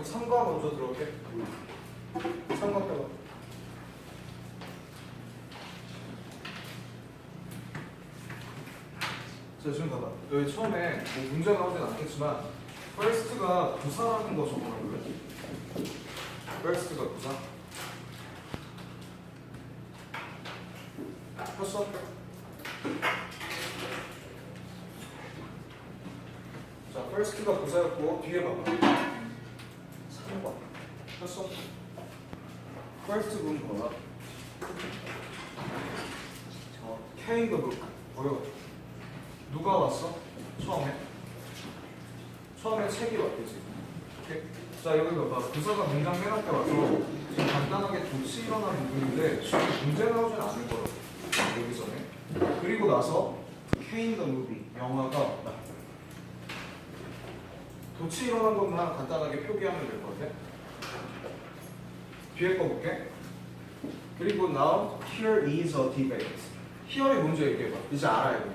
여기서 삼각 먼저 들어올게. 삼각 해봐. 자, 지금 봐봐. 여기 처음에 뭐 문제가 나오진 않겠지만 first가 부사라는 거 적어놓을래? first가 부사? 했어? 자, first가 부사였고 뒤에 봐봐. 3번. 했어? first 분 뭐야? came the book. 어려워. 누가 왔어? 처음에 책이 왔겠지. 오케이? 자, 여기 봐봐. 부사가 문장 맨 앞에 와서 지금 간단하게 조치 일어난 부분인데 문제 나오진 않을 거라고. 여기 전에. 그리고 나서 came the movie. 영화가 왔다. 도치 일어난 것만 간단하게 표기하면 될 것 같아. 뒤에 거 볼게. 그리고 now here is a debate. here이 뭔지 얘기해봐. 이제 알아야 돼.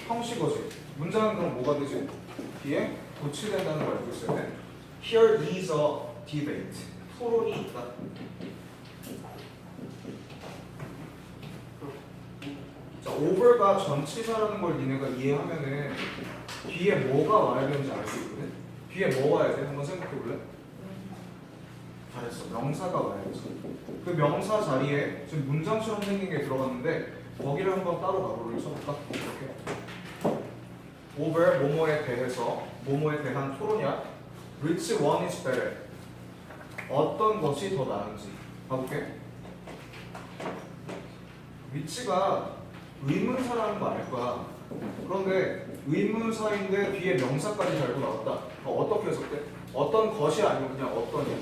형식어지. 문장은 그럼 뭐가 되지? 뒤에 도치된다는 걸 알고 있어야 돼. Here is a debate. 토론이 있다. 자, over가 전치사라는 걸 니네가 이해하면은 뒤에 뭐가 와야 되는지 알 수 있거든. 뒤에 뭐 와야 돼? 한번 생각해 볼래? 잘했어. 명사가 와야지. 그 명사 자리에 지금 문장처럼 생긴 게 들어갔는데 거기를 한번 따로 가로를 쳐볼까? 이렇게. over 뭐뭐에 대해서 뭐뭐에 대한 토론이야. which one is better? 어떤 것이 더 나은지 봐볼게. which가 의문사라는 거 알 거야. 그런데 의문사인데 뒤에 명사까지 달고 나왔다. 어떻게 해석돼? 어떤 것이 아니면 그냥 어떤이야.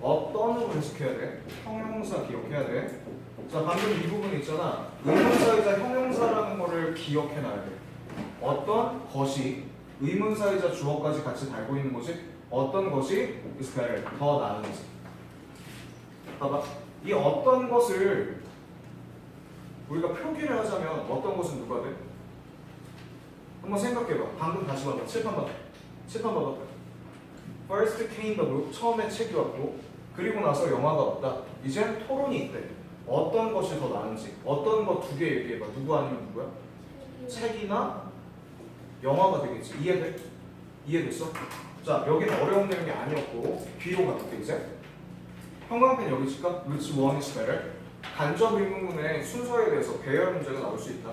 어떤으로 해석해야 돼? 형용사 기억해야 돼. 자, 방금 이 부분 있잖아. 의문사이자 형용사라는 거를 기억해놔야 돼. 어떤 것이 의문사이자 주어까지 같이 달고 있는 거지? 어떤 것이 is better, 더 나은지. 봐봐. 이 어떤 것을 우리가 표기를 하자면 어떤 것은 누가 돼? 한번 생각해봐. 방금 다시 봐봐. 칠판 봐봐. 칠판 봐봐. First came the book. 처음에 책이 왔고 그리고 나서 영화가 왔다. 이젠 토론이 있대. 어떤 것이 더 나은지. 어떤 것 두 개 얘기해봐. 누구 아니면 누구야? 책이나 영화가 되겠지. 이해돼? 이해됐어? 자, 여기는 어려운 내용이 아니었고 뒤로 가볼게 이제. 형광펜 여기 칠까? Which one is better? 간접 의문문의 순서에 대해서 배열 문제가 나올 수 있다.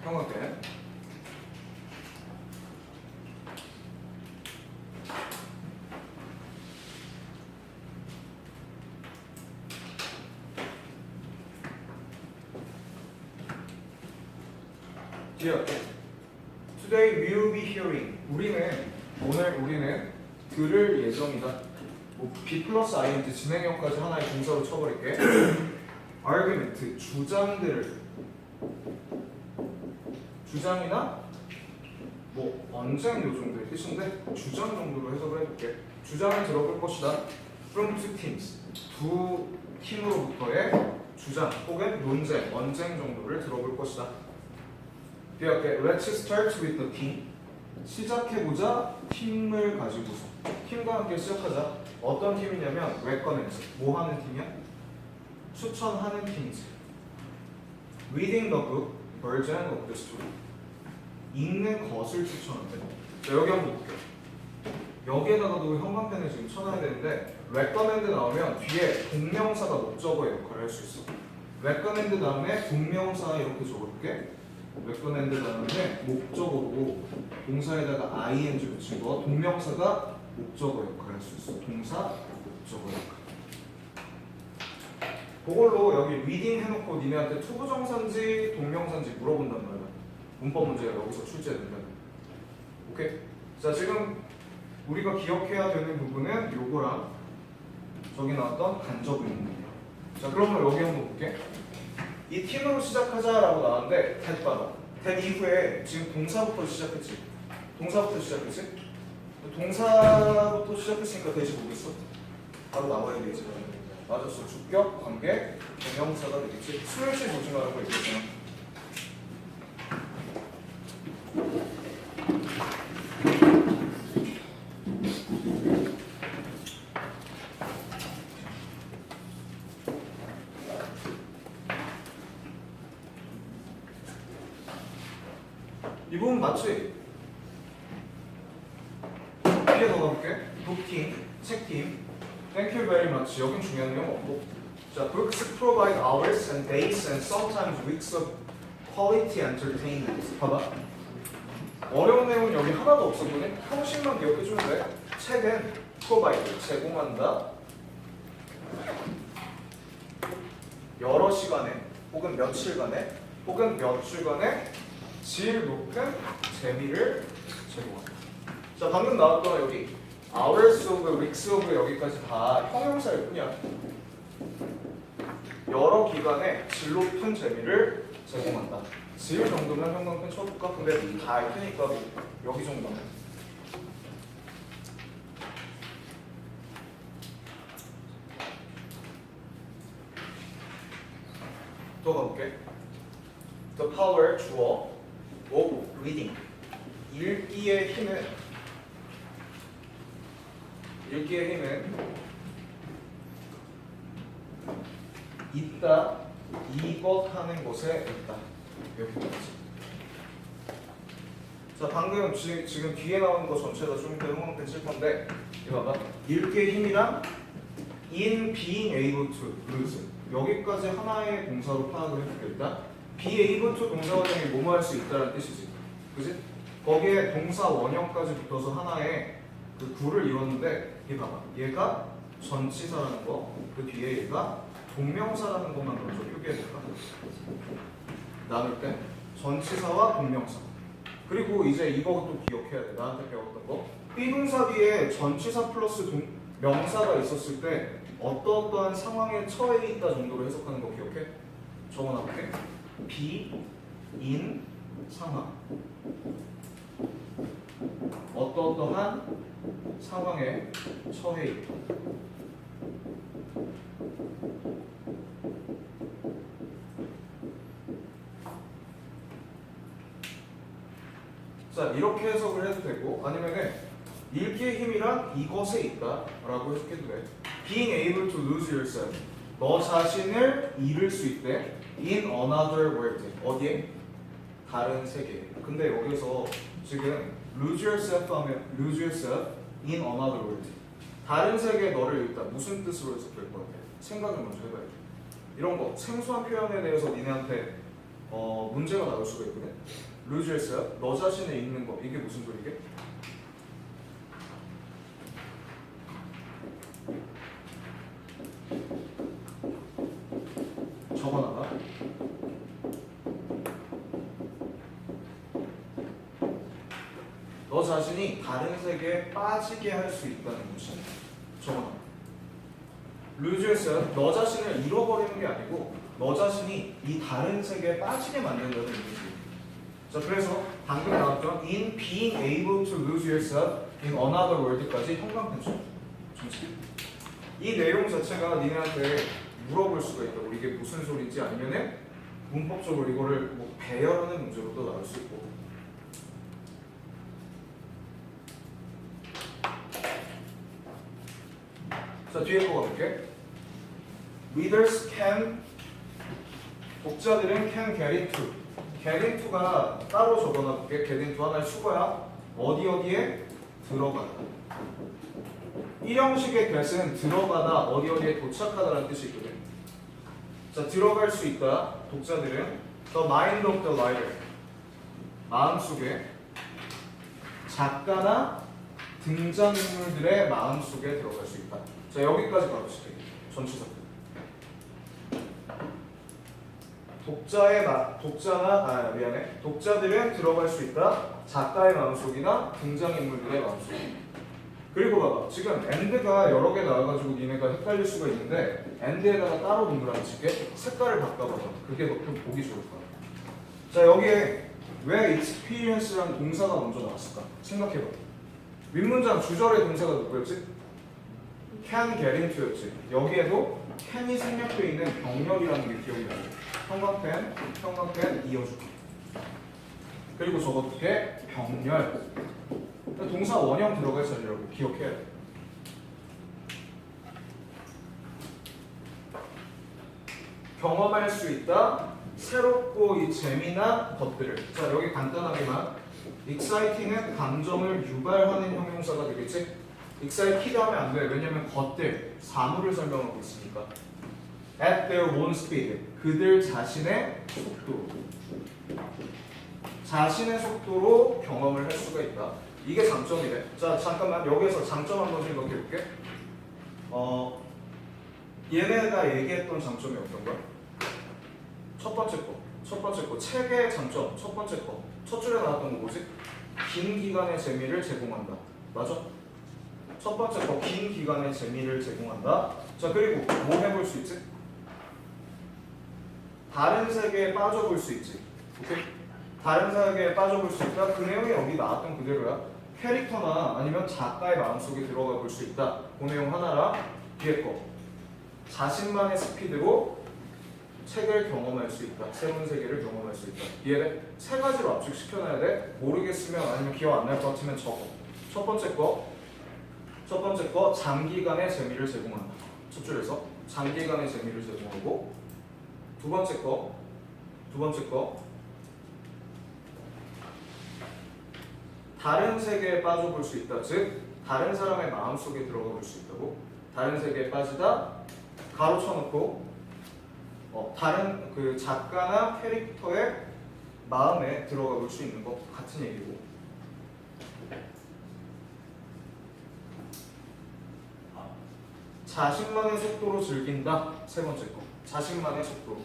형광펜. Dear, today we will be hearing. 우리는 들을 예정이다. 뭐 B 플러스 ing 진행형까지 하나의 동사로 쳐버릴게. argument 주장이나 뭐 언쟁 요 정도의 뜻인데 주장 정도로 해석을 해볼게. 주장을 들어볼 것이다. from two teams 두 팀으로부터의 주장 혹은 논쟁, 언쟁 정도를 들어볼 것이다. 기억해. Let's start with the team. 시작해보자. 팀을 가지고서. 팀과 함께 시작하자. 어떤 팀이냐면 recommend. 뭐 하는 팀이야? 추천하는 팀이지. Reading the book, version of the story. 읽는 것을 추천한대. 자, 여기 한번 볼게요. 여기에다가도 형광펜을 지금 쳐놔야 되는데 recommend 나오면 뒤에 동명사가 목적어의 역할을 할 수 있어. recommend 다음에 동명사 이렇게 적어볼게. recommend 다음에 목적어로 동사에다가 ing 붙인 거 동명사가 목적어 역할을 할 수 있어. 동사, 목적어 역할. 그걸로 여기 reading 해놓고 니네한테 투부정사인지 동명사인지 물어본단 말이야. 문법 문제가 여기서 출제된다. 오케이? 자, 지금 우리가 기억해야 되는 부분은 요거랑 저기 나왔던 간접 의문이야. 자, 그러면 여기 한번 볼게. 이 팀으로 시작하자라고 나왔는데 that 봐봐. that 이후에 지금 동사부터 시작했지. 동사부터 시작했으니까 대시 보겠어? 바로 나와야 되지. 맞았어. 주격, 관계, 동명사가 되겠지. 수일시 조심하라고 얘기했잖아. 이 부분 맞지? 뒤에 더 가볼게. 북팀, 책팀. Thank you very much. 여긴 중요한 내용 없고. 자, books provide hours and days and sometimes weeks of quality entertainment. 봐봐. 어려운 내용은 여기 하나도 없었거든. 형식만 기억해주면 돼. 책은 provide, 제공한다. 여러 시간에 혹은 며칠간에 혹은 몇 주간에 질 높은 재미를 제공한다. 자, 방금 나왔던 여기 hours of, weeks of 여기까지 다 형용사일 뿐이야. 여러 기간에 질 높은 재미를 제공한다. 질 정도면 형광펜 쳐볼까? 근데 다 알 테니까 여기 정도면. 또 가볼게. The power 주어 of reading. 읽기의 힘은 있다. 이것 하는 곳에 있다. 여기까지. 자, 방금 지금 뒤에 나오는 거 전체가 좀 이따 형광펜 칠 건데 이거 봐봐. 읽기의 힘이랑 in being able to lose 여기까지 하나의 동사로 파악을 해줄게. 일단 be able to 동사 원형이 뭐뭐 할 수 있다는 뜻이지. 그지? 거기에 동사 원형까지 붙어서 하나의 그 구를 이뤘는데 얘 봐봐. 얘가 전치사라는 거, 그 뒤에 얘가 동명사라는 것만 먼저 표기해볼까? 나눌 때 전치사와 동명사. 그리고 이제 이것도 기억해야 돼. 나한테 배웠던 거. 비동사 뒤에 전치사 플러스 명사가 있었을 때 어떠한 상황에 처해 있다 정도로 해석하는 거 기억해? 적어놔볼게. be in 상황. 어떠한 상황에 처해 있다. 자, 이렇게 해석을 해도 되고 아니면은 읽기의 힘이란 이것에 있다 라고 해석해도 돼. Being able to lose yourself. 너 자신을 잃을 수 있대. In another world. 어디에? 다른 세계. 근데 여기서 지금 lose yourself 하면 lose yourself in another world. 다른 세계에 너를 잃다. 무슨 뜻으로 해석될 것 같아? 생각을 먼저 해봐야지. 이런 거 생소한 표현에 대해서 니네한테 문제가 나올 수가 있거든. lose yourself. 너 자신을 잃는 거. 이게 무슨 소리게? 적어놔봐. 너 자신이 다른 세계에 빠지게 할 수 있다는 것이 적어놔. lose yourself. 너 자신을 잃어버리는 게 아니고 너 자신이 이 다른 세계에 빠지게 만든다는 뜻이지. 자, 그래서 방금 나왔던 in being able to lose yourself in another world까지 형광펜 쳐. 이 내용 자체가 니네한테 물어볼 수가 있다고. 이게 무슨 소리인지 아니면은 문법적으로 이거를 뭐 배열하는 문제로도 나올 수 있고. 자, 뒤에 거 가볼게. Readers can 독자들은 can get into. get into가 따로 적어놔볼게. get into 하나의 수거야. 어디에 들어가다. 일형식의 get은 들어가다, 어디에 도착하다라는 뜻이 있거든. 자, 들어갈 수 있다. 독자들은 the mind of the writer. 마음속에 작가나 등장인물들의 마음속에 들어갈 수 있다. 자, 여기까지 가보실게. 전치사. 독자들은 들어갈 수 있다. 작가의 마음속이나 등장인물들의 마음속에. 그리고 봐봐. 지금 and가 여러 개 나와가지고 니네가 헷갈릴 수가 있는데 and에다가 따로 동그라미 칠게. 색깔을 바꿔봐봐. 그게 좀 보기 좋을 거야. 자, 여기에 왜 experience라는 동사가 먼저 나왔을까? 생각해봐. 윗문장 주절의 동사가 누구였지? can get into였지. 여기에도 can이 생략되어 있는 병렬이라는 게 기억이 나요. 형광펜 이어주기. 그리고 저것게 병렬. 동사 원형 들어갈 자리라고 기억해야 돼. 경험할 수 있다. 새롭고 이 재미난 것들을. 자, 여기 간단하게만 exciting은 감정을 유발하는 형용사가 되겠지? excite 하면 안 돼. 왜냐면 것들, 사물을 설명하고 있으니까. at their own speed. 그들 자신의 속도. 자신의 속도로 경험을 할 수가 있다. 이게 장점이래. 자, 잠깐만 여기에서 장점 한번 생각해 볼게. 얘네가 얘기했던 장점이 어떤 거야? 첫 번째 거. 책의 장점. 첫 번째 거. 첫 줄에 나왔던 거 뭐지? 긴 기간의 재미를 제공한다. 맞아? 첫 번째 거, 긴 기간의 재미를 제공한다. 자, 그리고 뭐 해볼 수 있지? 다른 세계에 빠져볼 수 있지. 오케이? 다른 세계에 빠져볼 수 있다. 그 내용이 여기 나왔던 그대로야. 캐릭터나 아니면 작가의 마음속에 들어가 볼 수 있다. 그 내용 하나랑 뒤에 거. 자신만의 스피드로 책을 경험할 수 있다. 새로운 세계를 경험할 수 있다. 이해돼? 세 가지로 압축시켜놔야 돼. 모르겠으면 아니면 기억 안 날 것 같으면 적어. 첫 번째 거 장기간의 재미를 제공한다. 첫 줄에서 장기간의 재미를 제공하고 두 번째 거 다른 세계에 빠져볼 수 있다. 즉 다른 사람의 마음속에 들어가 볼 수 있다고. 다른 세계에 빠지다 가로 쳐놓고 다른 그 작가나 캐릭터의 마음에 들어가 볼 수 있는 것 같은 얘기고. 자신만의 속도로 즐긴다. 세 번째 거. 자신만의 속도로.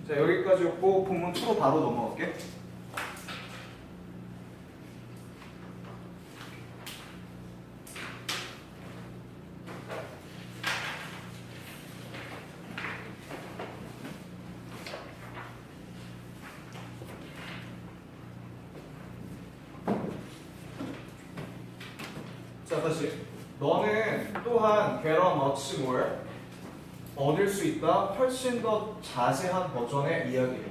자, 여기까지였고 본문 2로 바로 넘어갈게. 자, 다시. 너는 또한 get a much more 얻을 수 있다. 훨씬 더 자세한 버전의 이야기를.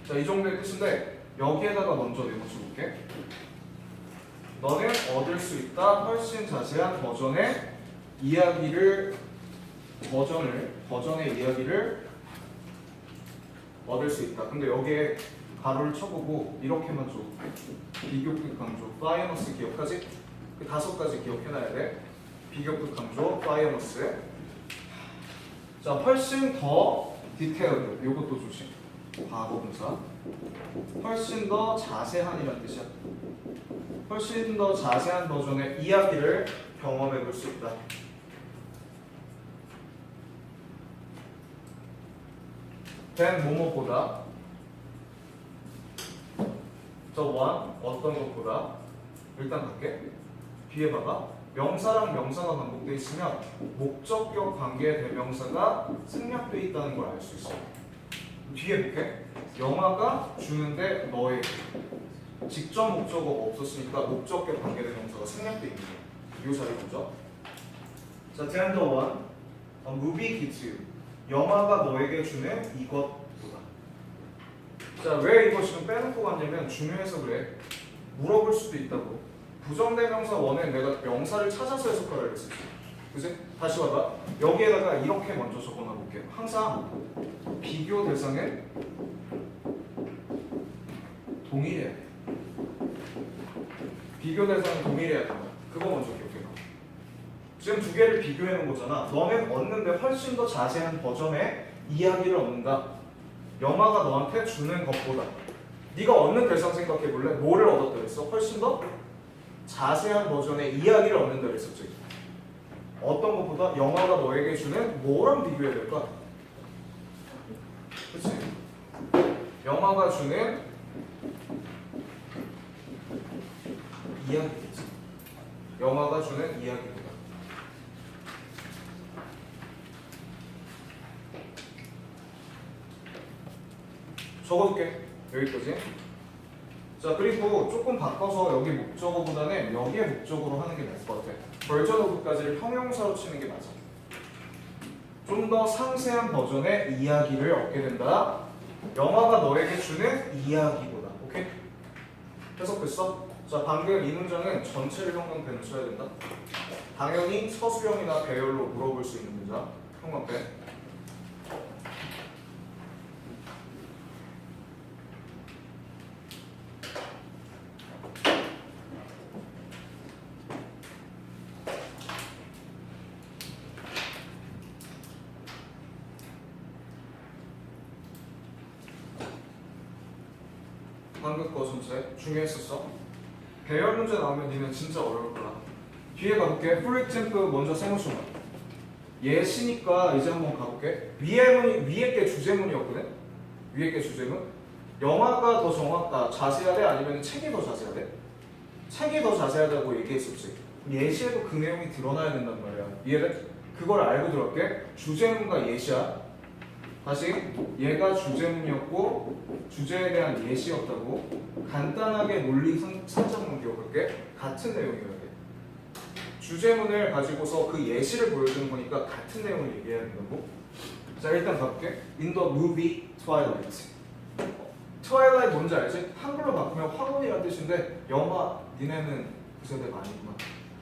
자, 이 정도의 뜻인데 여기에다가 먼저 메모쳐볼게. 너는 얻을 수 있다. 훨씬 자세한 버전의 이야기를 버전의 이야기를 얻을 수 있다. 근데 여기에 가로를 쳐보고 이렇게만 줘. 비교급 강조, 파이어너스 기억하지? 그 5가지 기억해놔야 돼. 비교급 강조, 파이어너스. 자, 훨씬 더 디테일드. 요것도 조심. 과거 분사. 훨씬 더 자세한이란 뜻이야. 훨씬 더 자세한 버전의 이야기를 경험해 볼 수 있다. 된 뭐뭐보다. 어떤 것보다. 일단 갈게. 뒤에 봐봐. 명사랑 명사가 반복되어 있으면 목적격 관계 대명사가 생략되어 있다는 걸 알 수 있어. 뒤에 볼게. 영화가 주는데 너에게. 직접 목적어가 없었으니까 목적격 관계 대명사가 생략되어 있는 거야. 이 자리 보죠. 자, tender one. A movie gives you. 영화가 너에게 주는 이것보다. 자, 왜 이거 지금 빼놓고 갔냐면 중요해서 그래. 물어볼 수도 있다고. 부정대명사 원은 내가 명사를 찾아서 해석하라 그랬지. 그치? 다시 봐봐. 여기에다가 이렇게 먼저 적어놔 볼게. 항상 비교 대상은 동일해야 돼. 비교 대상은 동일해야 된다. 그거 먼저 기억해봐. 지금 두 개를 비교해 놓은 거잖아. 너는 얻는데 훨씬 더 자세한 버전의 이야기를 얻는다. 영화가 너한테 주는 것보다. 네가 얻는 대상 생각해 볼래? 뭐를 얻었다 그랬어? 훨씬 더 자세한 버전의 이야기를 얻는다 그랬었지. 어떤 것보다 영화가 너에게 주는 뭐랑 비교해야 될까? 그치? 영화가 주는 이야기겠지. 영화가 주는 이야기보다. 적어둘게. 여기까지. 자, 그리고 조금 바꿔서 여기 목적어보다는 여기에 목적어로 하는 게 나을 것 같아. 버전 오브까지를 형용사로 치는 게 맞아. 좀 더 상세한 버전의 이야기를 얻게 된다. 영화가 너에게 주는 이야기보다. 오케이? 해석됐어? 자, 방금 이 문장은 전체를 형광펜을 써야 된다. 당연히 서술형이나 배열로 물어볼 수 있는 문장. 형광펜. 방금 거 전체 중요했었어. 배열 문제 나오면 니네 진짜 어려울 거야. 뒤에 가볼게. For example 먼저 세모션만. 예시니까 이제 한번 가볼게. 위에 게 주제문이었거든. 위에 게 주제문. 영화가 더 자세하대 아니면 책이 더 자세하대? 책이 더 자세하다고 얘기했었지. 예시에도 그 내용이 드러나야 된단 말이야. 이해돼? 그걸 알고 들어갈게. 주제문과 예시야. 다시 얘가 주제문이었고 주제에 대한 예시였다고 간단하게 논리 살짝만 기억할게. 같은 내용이어야 돼. 주제문을 가지고서 그 예시를 보여주는 거니까 같은 내용을 얘기해야 된다고. 자 일단 가볼게. In the movie Twilight. Twilight 뭔지 알지? 한글로 바꾸면 황혼이란 뜻인데 영화 니네는 그 세대 아니구나.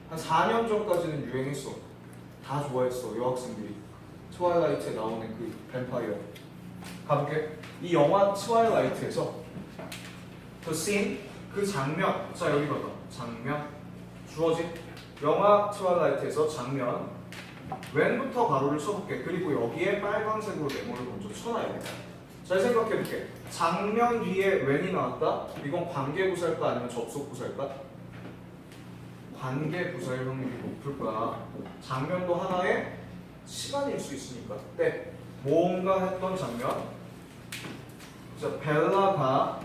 한 4년 전까지는 유행했어. 다 좋아했어 여학생들이. 트와일라이트에 나오는 그 뱀파이어. 가볼게. 이 영화 트와일라이트에서 그 씬, 그 장면. 자 여기 봐봐. 장면 주어진 영화 트와일라이트에서 장면. 웬부터 가로를 쳐볼게. 그리고 여기에 빨간색으로 네모를 먼저 쳐놔야 돼. 잘 생각해볼게. 장면 뒤에 웬이 나왔다? 이건 관계부사일까 아니면 접속부사일까? 관계부사일 확률이 높을 거야. 장면도 하나의 시간일 수 있으니까. 네. 뭔가 했던 장면. 자, 벨라가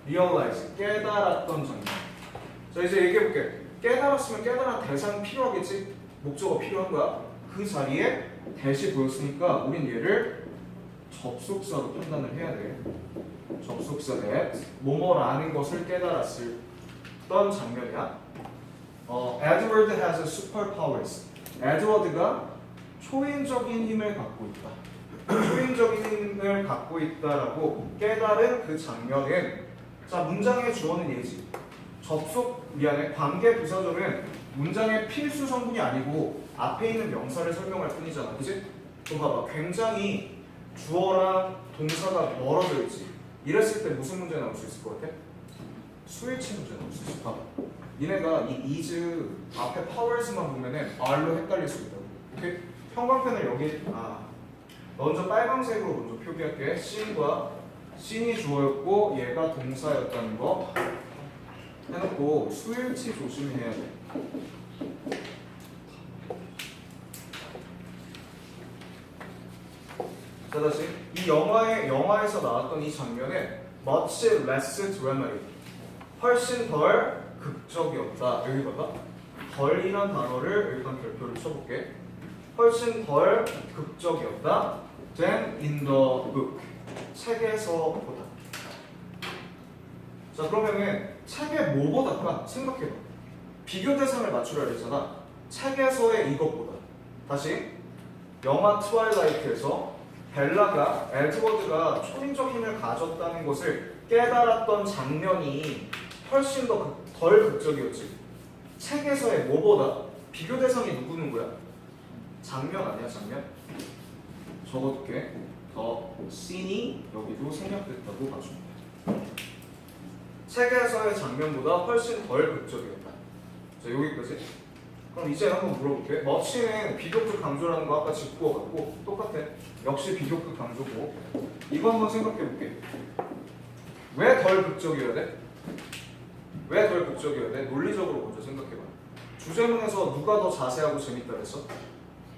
realize 깨달았던 장면. 자 이제 얘기해볼게. 깨달았으면 깨달은 대상 필요하겠지? 목적어 필요한 거야. 그 자리에 대시 보였으니까 우린 얘를 접속사로 판단을 해야 돼. 접속사 that 뭐뭐라는 것을 깨달았을 어떤 장면이야. Edward has superpowers. 에드워드가 초인적인 힘을 갖고 있다. 초인적인 힘을 갖고 있다라고 깨달은 그 장면은 자 문장의 주어는 얘지. 관계 부사절은 문장의 필수 성분이 아니고 앞에 있는 명사를 설명할 뿐이잖아. 그치? 또 봐봐. 굉장히 주어랑 동사가 멀어져 있지. 이랬을 때 무슨 문제 나올 수 있을 것 같아? 스위치 문제 나올 수 있어. 봐봐. 니네가 이 is 앞에 powers만 보면은 R로 헷갈릴 수 있다고. 오케이? 형광펜을 여기 먼저 빨간색으로 먼저 표기할게. 씬이 주어였고 얘가 동사였다는 거 해놓고 스위치 조심히 해야 돼. 자 다시 이 영화에서 나왔던 이 장면은 much less dramatic. 훨씬 덜 극적이었다. 여기 봐봐. 덜이란 단어를 일단 별표를 쳐볼게. 훨씬 덜 극적이었다. than in the book. 책에서보다. 자 그러면은 책의 뭐보다가 생각해봐. 비교 대상을 맞추려 했잖아. 책에서의 이것보다. 다시 영화 트와일라이트에서 벨라가 에드워드가 초인적 힘을 가졌다는 것을 깨달았던 장면이 훨씬 덜 극적이었지. 책에서의 뭐보다. 비교 대상이 누구야? 장면 아니야 장면? 적어둘게. 더 씬이 여기도 생략됐다고 봐줍니다. 책에서의 장면보다 훨씬 덜 극적이었다. 자 여기까지. 그럼 이제 한번 물어볼게. 머치는 비교급 강조라는 거 아까 짚고 같고 똑같아. 역시 비교급 강조고. 이거 한번 생각해볼게. 왜 덜 극적이어야 돼? 왜 덜 극적이어야 돼? 논리적으로 먼저 생각해봐. 주제문에서 누가 더 자세하고 재밌다 그랬어?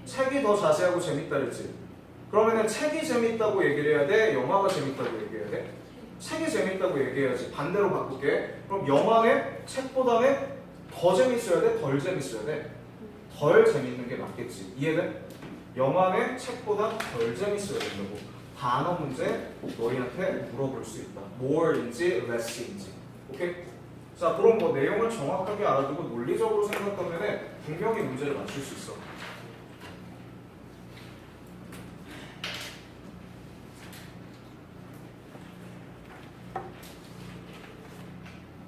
책이 더 자세하고 재밌다 그랬지? 그러면은 책이 재밌다고 얘기를 해야 돼? 영화가 재밌다고 얘기해야 돼? 책이 재밌다고 얘기해야지. 반대로 바꿀게. 그럼 영화는 책보다는 더 재밌어야 돼? 덜 재밌어야 돼? 덜 재밌는 게 맞겠지. 이해돼? 영화는 책보다 덜 재밌어야 된다고. 단어 문제 너희한테 물어볼 수 있다. more인지 less인지. 오케이? 자 그럼 뭐 내용을 정확하게 알아두고 논리적으로 생각하면은 분명히 문제를 맞출 수 있어.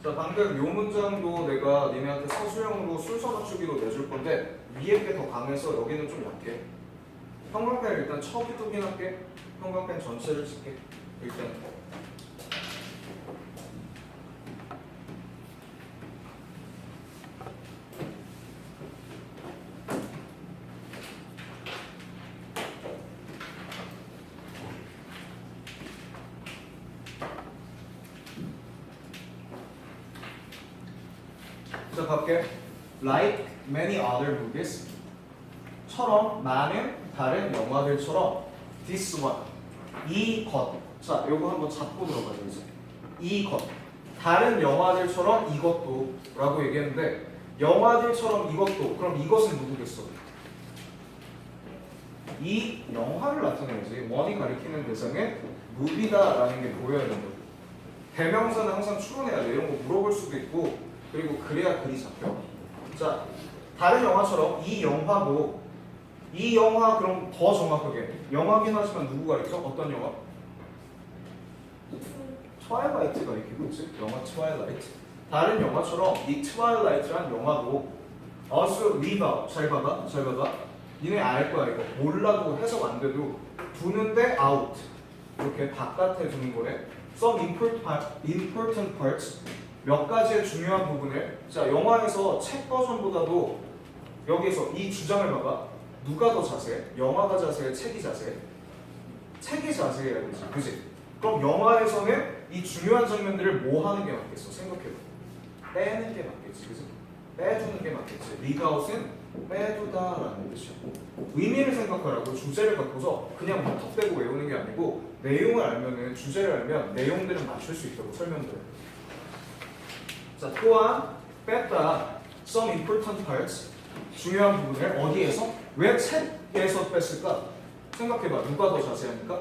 자 방금 요 문장도 내가 니네한테 서술형으로 순서 맞추기로 내줄 건데 위에 게 더 강해서 여기는 좀 약해. 형광펜을 일단 쳐두긴 할게. 형광펜 전체를 칠게. 일단 자, 갈게. Like many other movies. 처럼 많은 다른 영화들처럼 this one. 이것. 자, 요거 한번 잡고 들어가죠, 이제. 이것. 다른 영화들처럼 이것도 라고 얘기했는데 영화들처럼 이것도. 그럼 이것은 누구겠어? 이 영화를 나타내야지. 원이 가리키는 대상에 무비다라는 게 보여야 된다. 대명사는 항상 추론해야 돼. 이런 거 물어볼 수도 있고 그리고 그래야 글이 잡혀. 자, 다른 영화처럼 이 영화도 이 영화 그럼 더 정확하게 영화긴 하지만 누구 가리켜? 어떤 영화? 트와일라이트가 이렇게 영화 트와일라이트. 다른 영화처럼 이 트와일라이트란 영화도 also leave out. 잘 봐봐. 니네 알 거야 이거. 몰라도 해석 안 돼도 두는데 out. 이렇게 바깥에 두는 거래. Some important parts. 몇 가지의 중요한 부분을. 자, 영화에서 책 버전보다도 여기서 이 주장을 봐봐. 누가 더 자세해? 영화가 자세해? 책이 자세해? 책이 자세해야 되지. 그지? 그럼 영화에서는 이 중요한 장면들을 뭐 하는 게 맞겠어? 생각해봐. 빼는 게 맞겠지. 그지? 빼주는 게 맞겠지. leave out은 빼두다라는 뜻이야. 의미를 생각하라고. 주제를 갖고서 그냥 턱 빼고 외우는 게 아니고 내용을 알면은, 주제를 알면 내용들은 맞출 수 있다고 설명들. 자, 또한 뺐다. Some important parts. 중요한 부분을 어디에서? 왜 책에서 뺐을까? 생각해봐. 누가 더 자세하니까?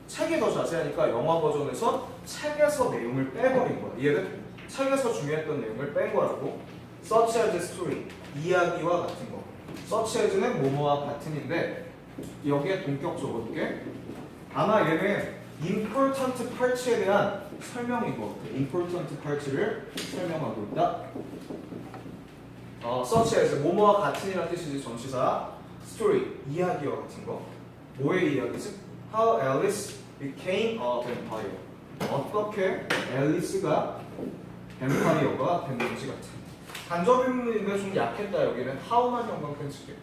책이 더 자세하니까 영화 버전에서 책에서 내용을 빼버린 거야. 이해돼? 책에서 중요했던 내용을 뺀 거라고. Such as story. 이야기와 같은 거. Such as는 뭐뭐와 같은인데 여기에 동격 적어둘게. 아마 얘는 important parts에 대한 설명인 것 같아. important parts를 설명하고 있다. such as 뭐뭐와 같은이라는 뜻이지. 전치사. story 이야기와 같은 거. 뭐의 이야기지? How Alice became a vampire. 어떻게 앨리스가 뱀파이어가 됐는지 같은. 간접 의문인데 좀 약했다. 여기는 how만 형광펜 칠게.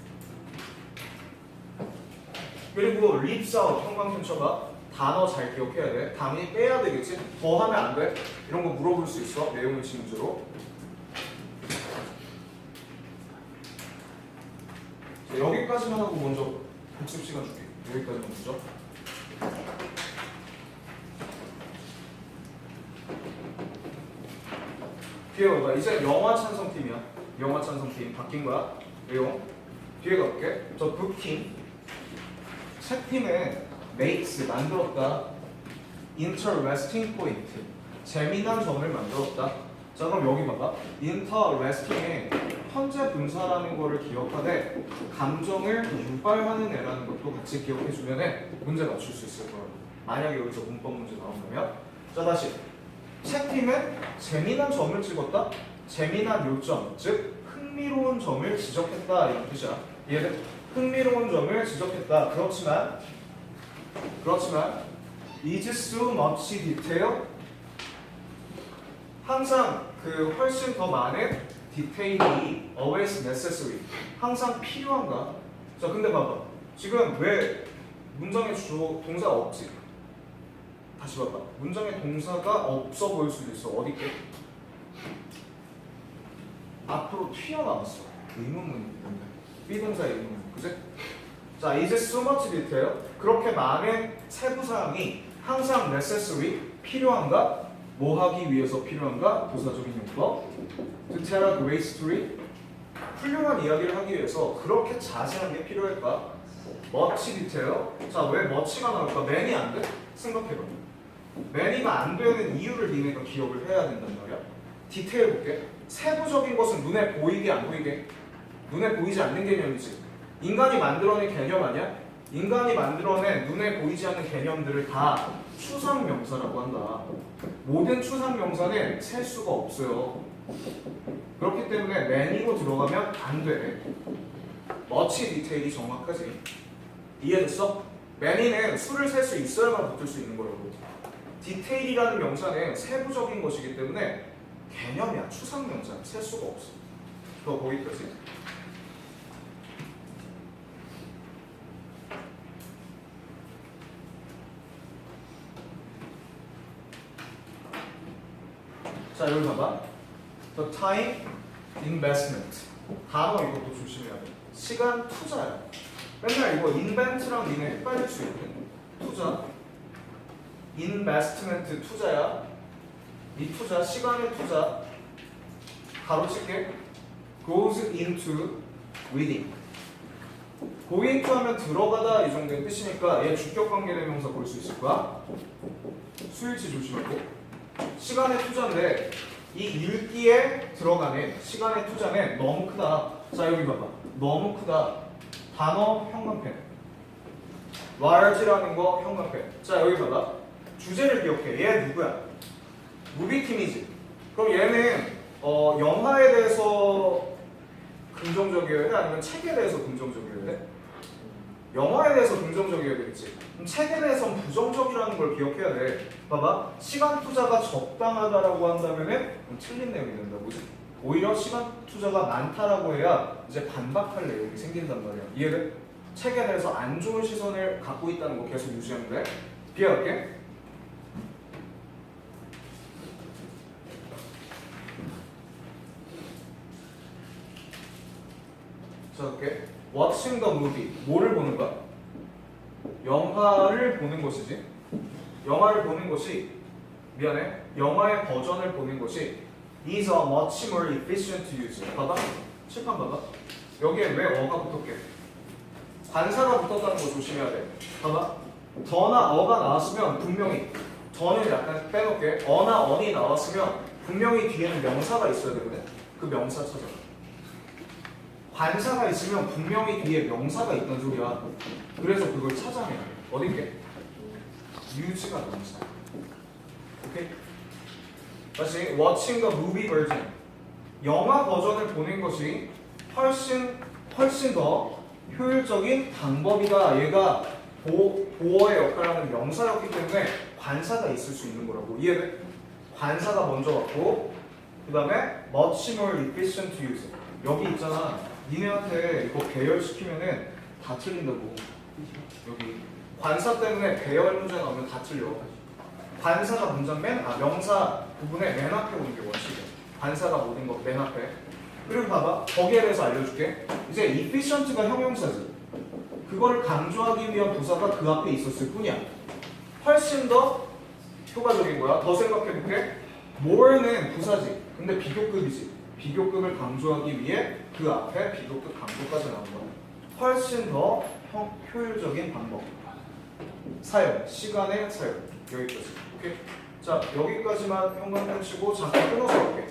그리고 lives out 형광펜 쳐봐. 단어 잘 기억해야 돼. 당연히 빼야 되겠지. 더 하면 안 돼. 이런 거 물어볼 수 있어. 내용을 진주로. 자, 여기까지만 하고 먼저 복습 시간 줄게. 여기까지만 먼저. 뒤에 봐봐. 이제 영화 찬성팀이야. 영화 찬성팀 바뀐 거야. 내용. 뒤에 가볼게. 저 북팀. 책팀에 makes 만들었다. interesting point. 재미난 점을 만들었다. 자, 그럼 여기 봐봐. interesting에 현재 분사라는 거를 기억하되 감정을 유발하는 애라는 것도 같이 기억해주면 문제 맞출 수 있을 거야. 만약에 여기서 문법 문제 나온다면. 자, 다시. 책팀은 재미난 점을 찍었다. 재미난 요점, 즉 흥미로운 점을 지적했다 이런 뜻이야. 얘는 흥미로운 점을 지적했다. 그렇지만 is so much detail. 항상 그 훨씬 더 많은 디테일이 always necessary. 항상 필요한가? 자, 근데 봐봐. 지금 왜 문장의 주어 동사가 없지? 다시 봐봐. 문장의 동사가 없어 보일 수도 있어. 어디 있게? 앞으로 튀어나왔어. 의문문이기 때문에. 비동사의 의문문. 그치? 자, 이제 so much detail. 그렇게 많은 세부사항이 항상 necessary. 필요한가? 뭐 하기 위해서 필요한가? 부사적인 용법. To tell a great story. 훌륭한 이야기를 하기 위해서 그렇게 자세한 게 필요할까? much detail. 자, 왜 much가 나올까? many 안 돼? 생각해봐. many가 안 되는 이유를 니네가 기억을 해야 된단 말이야. 디테일 볼게. 세부적인 것은 눈에 보이게 안 보이게? 눈에 보이지 않는 개념이지. 인간이 만들어낸 개념 아니야? 인간이 만들어낸 눈에 보이지 않는 개념들을 다 추상명사라고 한다. 모든 추상명사는 셀 수가 없어요. 그렇기 때문에 many로 들어가면 안 돼. much 디테일이 정확하지. 이해됐어? many는 수를 셀 수 있어야만 붙을 수 있는 거라고. 디테일이라는 명사는 세부적인 것이기 때문에 개념이야. 추상명사. 셀 수가 없어. 그거 거기까지. 자, 여기 봐봐. The time investment. 단어 이것도 조심해야 돼. 시간 투자야. 맨날 이거 invent랑 니네 헷갈릴 수 있거든. 투자. investment 투자야. 이 투자, 시간의 투자. 가로칠게. goes into reading. go into 하면 들어가다 이 정도의 뜻이니까 얘 주격관계 대명사 볼 수 있을 거야. 수일치 조심하고. 시간의 투자인데 이 읽기에 들어가는 시간의 투자는 너무 크다. 자 여기 봐봐. 너무 크다. 단어 형광펜. large라는 거 형광펜. 자 여기 봐봐. 주제를 기억해. 얘 누구야? 무비팀이지. 그럼 얘는 영화에 대해서 긍정적이어야 돼? 아니면 책에 대해서 긍정적이어야 돼? 영화에 대해서 긍정적이어야 되겠지. 그럼 책에 대해서는 부정적이라는 걸 기억해야 돼. 봐봐. 시간 투자가 적당하다라고 한다면은 틀린 내용이 된다. 뭐지? 오히려 시간 투자가 많다라고 해야 이제 반박할 내용이 생긴단 말이야. 이해돼? 책에 대해서 안 좋은 시선을 갖고 있다는 거 계속 유지하면 돼. 비할게. 자, 이렇게 watching the movie. 뭐를 보는 거야? 영화를 보는 것이지. 영화를 보는 것이 미안해. 영화의 버전을 보는 것이 is a much more efficient use. 봐봐. 칠판 봐봐. 여기에 왜 어가 붙었게? 관사가 붙었다는 거 조심해야 돼. 봐봐. 더나 어가 나왔으면 분명히 더는 약간 빼놓게 어나 언이 나왔으면 분명히 뒤에는 명사가 있어야 되거든. 그 명사 찾아. 관사가 있으면 분명히 뒤에 명사가 있단 소리야. 그래서 그걸 찾아내야 돼. 어딘게? use가 명사. 오케이? 다시 watching the movie version. 영화 버전을 보는 것이 훨씬 더 효율적인 방법이다. 얘가 보어의 역할을 하는 명사였기 때문에 관사가 있을 수 있는 거라고. 이해돼? 관사가 먼저 왔고 그 다음에 much more efficient use. 여기 있잖아. 니네한테 이거 배열시키면은 다 틀린다고. 여기 관사 때문에 배열 문제 나오면 다 틀려. 관사가 문장 명사 부분에 맨 앞에 오는 게 원칙이야. 관사가 모든 거 맨 앞에. 그리고 봐봐. 거기에 대해서 알려줄게. 이제 efficient가 형용사지. 그거를 강조하기 위한 부사가 그 앞에 있었을 뿐이야. 훨씬 더 효과적인 거야. 더 생각해볼게. more는 부사지. 근데 비교급이지. 비교급을 강조하기 위해 그 앞에 비교급 강조까지 나온 거야. 훨씬 더 효율적인 방법. 사용, 시간의 사용. 여기까지. 오케이? 자, 여기까지만 형광펜 치고 잠깐 끊어서 볼게.